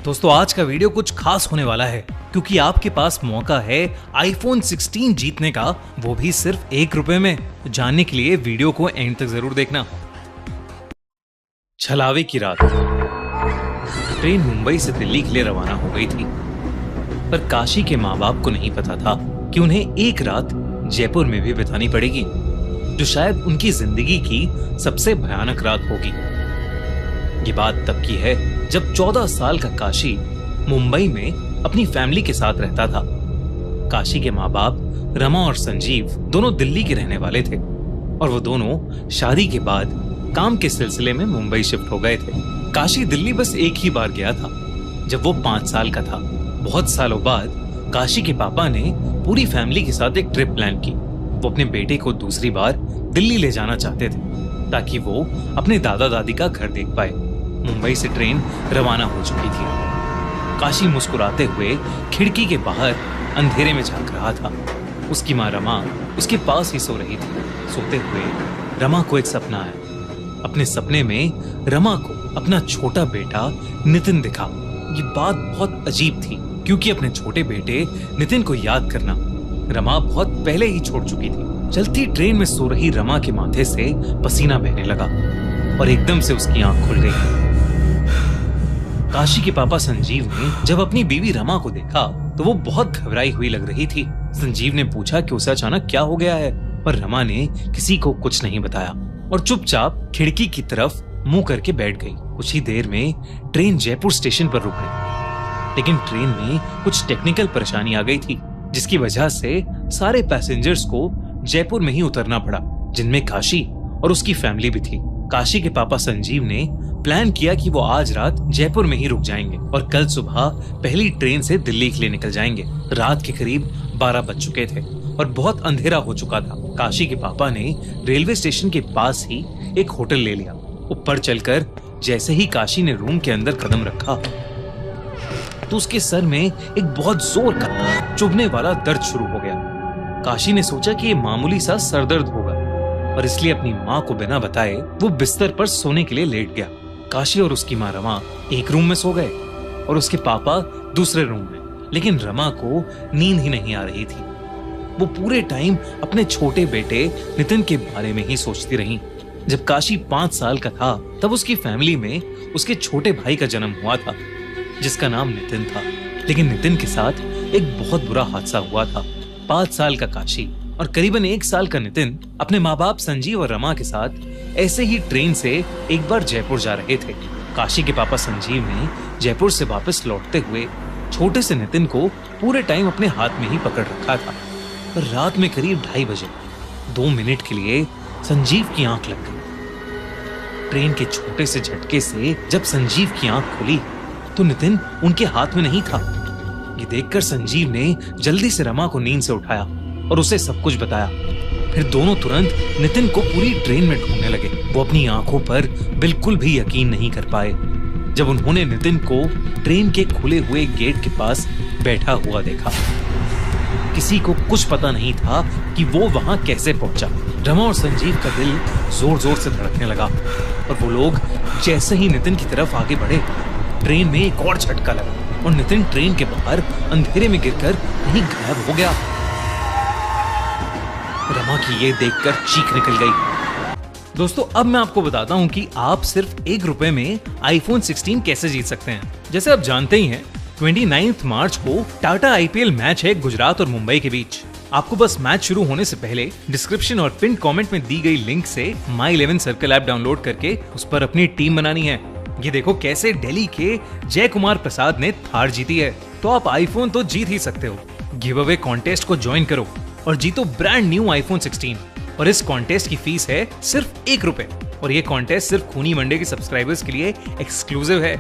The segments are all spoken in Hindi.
दोस्तों आज का वीडियो कुछ खास होने वाला है क्योंकि आपके पास मौका है आईफोन 16 जीतने का, वो भी सिर्फ ₹1 में। तो जानने के लिए वीडियो को एंड तक जरूर देखना। छलावे की रात ट्रेन मुंबई से दिल्ली के लिए रवाना हो गई थी, पर काशी के माँ बाप को नहीं पता था कि उन्हें एक रात जयपुर में भी बितानी पड़ेगी, जो शायद उनकी जिंदगी की सबसे भयानक रात होगी। ये बात तब की है जब 14 साल का काशी मुंबई में अपनी फैमिली के साथ रहता था। काशी के माँ बाप रमा और संजीव दोनों दिल्ली के रहने वाले थे और वो दोनों शादी के बाद काम के सिलसिले में मुंबई शिफ्ट हो गए थे। काशी दिल्ली बस एक ही बार गया था जब वो 5 साल का था। बहुत सालों बाद काशी के पापा ने पूरी फैमिली के साथ एक ट्रिप प्लान की। वो अपने बेटे को दूसरी बार दिल्ली ले जाना चाहते थे ताकि वो अपने दादा दादी का घर देख पाए। मुंबई से ट्रेन रवाना हो चुकी थी। काशी मुस्कुराते हुए खिड़की के बाहर अंधेरे में झांक रहा था। उसकी माँ रमा उसके पास ही सो रही थी। सोते हुए रमा को एक सपना आया। अपने सपने में रमा को अपना छोटा बेटा नितिन दिखा। ये बात बहुत अजीब थी क्योंकि अपने छोटे बेटे नितिन को याद करना रमा बहुत पहले ही छोड़ चुकी थी। चलती ट्रेन में सो रही रमा के माथे से पसीना बहने लगा और एकदम से उसकी आंख खुल गई। काशी के पापा संजीव ने जब अपनी बीवी रमा को देखा तो वो बहुत घबराई हुई लग रही थी। संजीव ने पूछा कि उसे अचानक क्या हो गया है, पर रमा ने किसी को कुछ नहीं बताया और चुपचाप खिड़की की तरफ मुंह करके बैठ गई। कुछ ही देर में ट्रेन जयपुर स्टेशन पर रुक गई, लेकिन ट्रेन में कुछ टेक्निकल परेशानी आ गई थी जिसकी वजह से सारे पैसेंजर्स को जयपुर में ही उतरना पड़ा, जिनमें काशी और उसकी फैमिली भी थी। काशी के पापा संजीव ने प्लान किया कि वो आज रात जयपुर में ही रुक जाएंगे और कल सुबह पहली ट्रेन से दिल्ली के लिए निकल जाएंगे। रात के करीब 12 बज चुके थे और बहुत अंधेरा हो चुका था। काशी के पापा ने रेलवे स्टेशन के पास ही एक होटल ले लिया। ऊपर चलकर जैसे ही काशी ने रूम के अंदर कदम रखा तो उसके सर में एक बहुत जोर का चुभने वाला दर्द शुरू हो गया। काशी ने सोचा कि ये मामूली सा सरदर्द होगा और इसलिए अपनी माँ को बिना बताए वो बिस्तर पर सोने के लिए लेट गया। काशी और उसकी माँ रमा एक रूम में सो गए और उसके पापा दूसरे रूम में, लेकिन रमा को नींद ही नहीं आ रही थी। वो पूरे टाइम अपने छोटे बेटे नितिन के बारे में ही सोचती रही। जब काशी 5 साल का था तब उसकी फैमिली में उसके छोटे भाई का जन्म हुआ था जिसका नाम नितिन था, लेकिन नितिन के साथ एक बहुत बुरा हादसा हुआ था। 5 साल का काशी और करीबन 1 साल का नितिन अपने माँ बाप संजीव और रमा के साथ ऐसे ही ट्रेन से एक बार जयपुर जा रहे थे। काशी के पापा संजीव ने जयपुर से वापस लौटते हुए छोटे से नितिन को पूरे टाइम अपने हाथ में ही पकड़ रखा था। पर रात में करीब 2:30 बजे 2 मिनट के लिए संजीव की आंख लग गई। ट्रेन के छोटे से झटके से जब संजीव की आंख खुली तो नितिन उनके हाथ में नहीं था। ये देखकर संजीव ने जल्दी से रमा को नींद से उठाया और उसे सब कुछ बताया। फिर दोनों तुरंत नितिन को पूरी ट्रेन में ढूंढने लगे। वो अपनी आंखों पर बिल्कुल भी यकीन नहीं कर पाए जब उन्होंने नितिन को ट्रेन के खुले हुए गेट के पास बैठा हुआ देखा। किसी को कुछ पता नहीं था कि वो वहां कैसे पहुंचा। रमा और संजीव का दिल जोर जोर से धड़कने लगा और वो लोग जैसे ही नितिन की तरफ आगे बढ़े, ट्रेन में एक और झटका लगा और नितिन ट्रेन के बाहर अंधेरे में गिरकर कहीं गायब हो गया। रमा की ये देखकर चीख निकल गई। दोस्तों अब मैं आपको बताता हूँ कि आप सिर्फ ₹1 में आईफोन 16 कैसे जीत सकते हैं। जैसे आप जानते ही हैं 29 मार्च को टाटा IPL मैच है गुजरात और मुंबई के बीच। आपको बस मैच शुरू होने से पहले डिस्क्रिप्शन और पिन कमेंट में दी गई लिंक से My11 सर्कल ऐप डाउनलोड करके उस पर अपनी टीम बनानी है। ये देखो कैसे दिल्ली के जय कुमार प्रसाद ने थार जीती है, तो आप आईफोन तो जीत ही सकते हो। गिव अवे कॉन्टेस्ट को ज्वाइन करो और जीतो ब्रांड न्यू आईफोन 16। और इस कॉन्टेस्ट की फीस है सिर्फ ₹1 और ये कॉन्टेस्ट सिर्फ खूनी मंडे के सब्सक्राइबर्स के लिए एक्सक्लूसिव है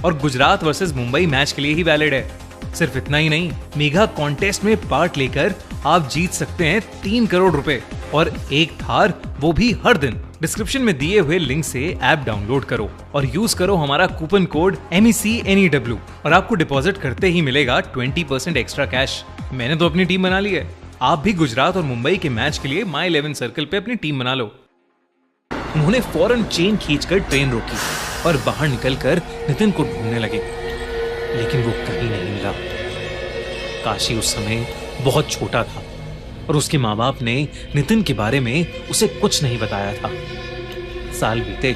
और गुजरात वर्सेस मुंबई मैच के लिए ही वैलिड है। सिर्फ इतना ही नहीं, मेगा कॉन्टेस्ट में पार्ट लेकर आप जीत सकते हैं ₹3 करोड़ और एक थार, वो भी हर दिन। डिस्क्रिप्शन में दिए हुए लिंक से ऐप डाउनलोड करो और यूज करो हमारा कूपन कोड MECNEW और आपको डिपॉजिट करते ही मिलेगा 20% एक्स्ट्रा कैश। मैंने तो अपनी टीम बना ली है। आप भी गुजरात और मुंबई के मैच के लिए My11 सर्कल पे अपनी टीम बना लो। उन्होंने फौरन चेन खींचकर ट्रेन रोकी और बाहर निकलकर नितिन को ढूंढने लगे। लेकिन वो कहीं नहीं मिला। काशी उस समय बहुत छोटा था और उसके माँ बाप ने नितिन के बारे में उसे कुछ नहीं बताया था। साल बीते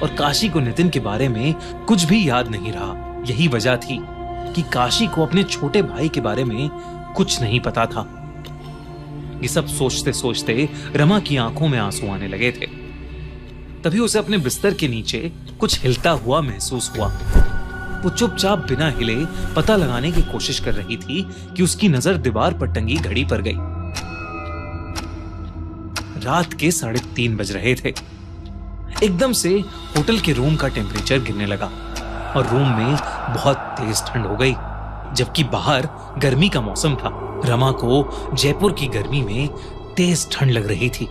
और काशी को नितिन के बारे में कुछ भी याद नहीं रहा। यही वजह थी कि काशी को अपने छोटे भाई के बारे में कुछ नहीं पता था। ये सब सोचते सोचते रमा की आंखों में आंसू आने लगे थे। तभी उसे अपने बिस्तर के नीचे कुछ हिलता हुआ महसूस हुआ। वो चुपचाप बिना हिले पता लगाने की कोशिश कर रही थी कि उसकी नजर दीवार पर टंगी घड़ी पर गई। रात के 3:30 बज रहे थे। एकदम से होटल के रूम का टेम्परेचर गिरने लगा और रूम में बहुत तेज ठंड हो गई, जबकि बाहर गर्मी का मौसम था। रमा को जयपुर की गर्मी में तेज ठंड लग रही थी।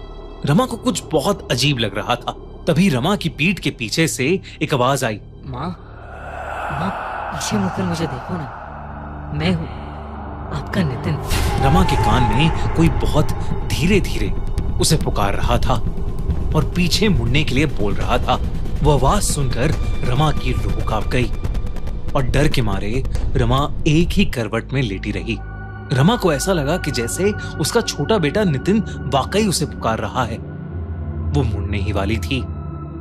रमा को कुछ बहुत अजीब लग रहा था। तभी रमा की पीठ के पीछे से एक आवाज आई, माँ, माँ पीछे मुड़कर मुझे देखो ना, मैं हूँ आपका नितिन। रमा के कान में कोई बहुत धीरे धीरे उसे पुकार रहा था और पीछे मुड़ने के लिए बोल रहा था। वो आवाज सुनकर रमा की रूह कांप गई और डर के मारे रमा एक ही करवट में लेटी रही। रमा को ऐसा लगा कि जैसे उसका छोटा बेटा नितिन वाकई उसे पुकार रहा है। वो मुड़ने ही वाली थी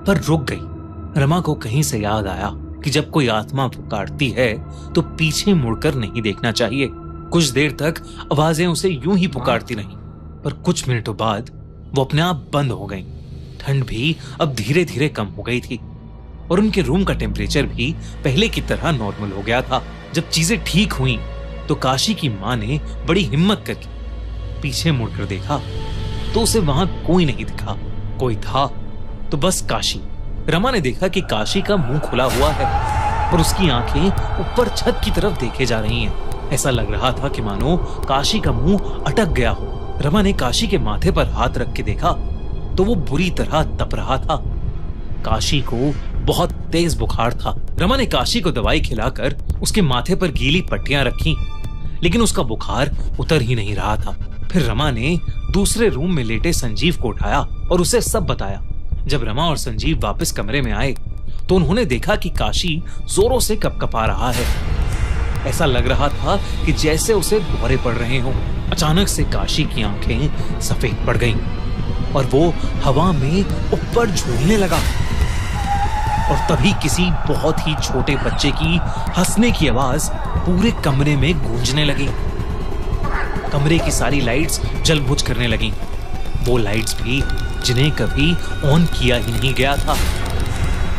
पर रुक गई। रमा को कहीं से याद आया कि जब कोई आत्मा पुकारती है तो पीछे मुड़कर नहीं देखना चाहिए। कुछ देर तक आवाजें उसे यूं ही पुकारती रहीं, पर कुछ मिनटों बाद वो अपने आप बंद हो गईं। ठंड भी अब धीरे धीरे कम हो गई थी और उनके रूम का टेम्परेचर भी पहले की तरह नॉर्मल हो गया था। जब चीजें ठीक हुई तो काशी की माँ ने बड़ी हिम्मत करके पीछे मुड़कर देखा तो उसे वहां कोई नहीं दिखा। कोई था तो बस काशी। रमा ने देखा कि काशी का मुंह खुला हुआ है और उसकी आंखें ऊपर छत की तरफ देखे जा रही हैं। ऐसा लग रहा था कि मानो काशी का मुंह अटक गया हो। रमा ने काशी के माथे पर हाथ रख के देखा तो वो बुरी तरह तप रहा था। काशी को बहुत तेज बुखार था। रमा ने काशी को दवाई खिलाकर उसके माथे पर गीली पट्टियां रखी, लेकिन उसका बुखार उतर ही नहीं रहा था। फिर रमा ने दूसरे रूम में लेटे संजीव को उठाया और उसे सब बताया। जब रमा और संजीव वापस कमरे में आए तो उन्होंने देखा कि काशी जोरों से कपकपा रहा है। ऐसा लग रहा था कि जैसे उसे दौरे पड़ रहे हों। अचानक से काशी की आंखें सफेद पड़ गईं और वो हवा में ऊपर झूलने लगा और तभी किसी बहुत ही छोटे बच्चे की हंसने की आवाज पूरे कमरे में गूंजने लगी। कमरे की सारी लाइट्स जलबुझ करने लगी, वो लाइट्स भी जिन्हें कभी ऑन किया ही नहीं गया था।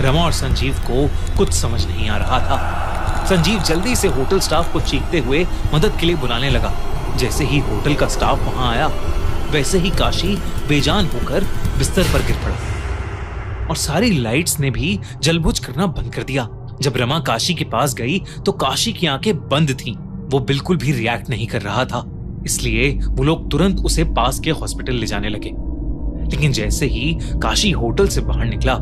रमा और संजीव को कुछ समझ नहीं आ रहा था। संजीव जल्दी से होटल स्टाफ को चीखते हुए मदद के लिए बुलाने लगा। जैसे ही होटल का स्टाफ वहां आया वैसे ही काशी बेजान होकर बिस्तर पर गिर पड़ा और सारी लाइट्स ने भी जलबुझ करना बंद कर दिया। जब रमा काशी के पास गई तो काशी की आंखें बंद थीं। वो बिल्कुल भी रिएक्ट नहीं कर रहा था, इसलिए वो लोग तुरंत उसे पास के हॉस्पिटल ले जाने लगे। लेकिन जैसे ही काशी होटल से बाहर निकला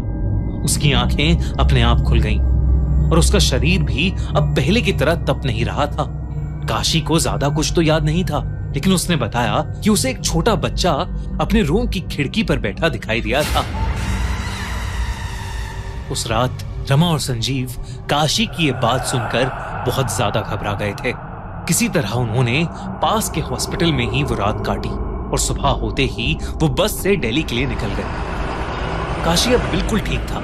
उसकी आंखें अपने आप खुल गईं और उसका शरीर भी अब पहले की तरह तप नहीं रहा था। काशी को ज्यादा कुछ तो याद नहीं था, लेकिन उसने बताया कि उसे एक छोटा बच्चा अपने रूम की खिड़की पर बैठा दिखाई दिया था। उस रात रमा और संजीव काशी की ये बात सुनकर बहुत ज्यादा घबरा गए थे। किसी तरह उन्होंने पास के हॉस्पिटल में ही वो रात काटी और सुबह होते ही वो बस से दिल्ली के लिए निकल गए। काशी अब बिल्कुल ठीक था।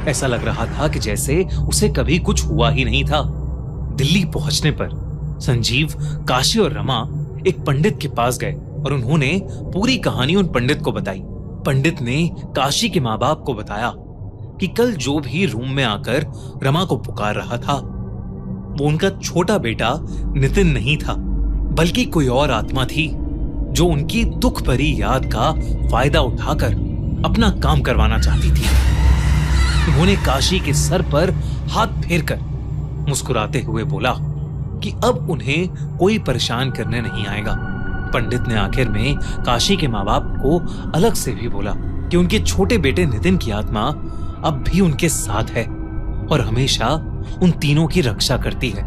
ऐसा लग रहा था कि जैसे उसे कभी कुछ हुआ ही नहीं था। दिल्ली पहुंचने पर संजीव, काशी और रमा एक पंडित के पास गए और उन्होंने पूरी कहानी उन पंडित को बताई। पंडित ने काशी के माँ बाप को बताया कि कल जो भी रूम में आकर रमा को पुकार रहा था वो उनका छोटा बेटा नितिन नहीं था, बल्कि कोई और आत्मा थी जो उनकी दुख भरी याद का फायदा उठाकर अपना काम करवाना चाहती थी। उन्होंने काशी के सर पर हाथ फेरकर मुस्कुराते हुए बोला कि अब उन्हें कोई परेशान करने नहीं आएगा। पंडित ने आखिर में काशी के माँ बाप को अलग से भी बोला कि उनके छोटे बेटे नितिन की आत्मा अब भी उनके साथ है और हमेशा उन तीनों की रक्षा करती है।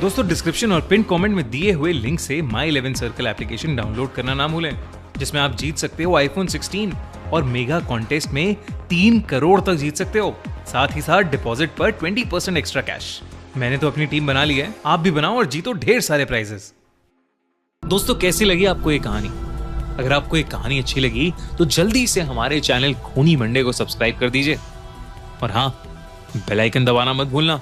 दोस्तों, डिस्क्रिप्शन और पिन कमेंट में दिए हुए लिंक से My11 सर्कल एप्लीकेशन डाउनलोड करना ना भूलें, जिसमें आप जीत सकते हो iPhone 16 और मेगा कॉन्टेस्ट में 3 करोड़ तक जीत सकते हो। साथ ही साथ डिपॉजिट पर 20% एक्स्ट्रा कैश। मैंने तो अपनी टीम बना ली है, आप भी बनाओ और जीतो ढेर सारे प्राइजेस। दोस्तों, कैसी लगी आपको ये कहानी? अगर आपको ये कहानी अच्छी लगी तो जल्दी से हमारे चैनल खूनी मंडे को सब्सक्राइब कर दीजिए और हाँ, बेल आइकन दबाना मत भूलना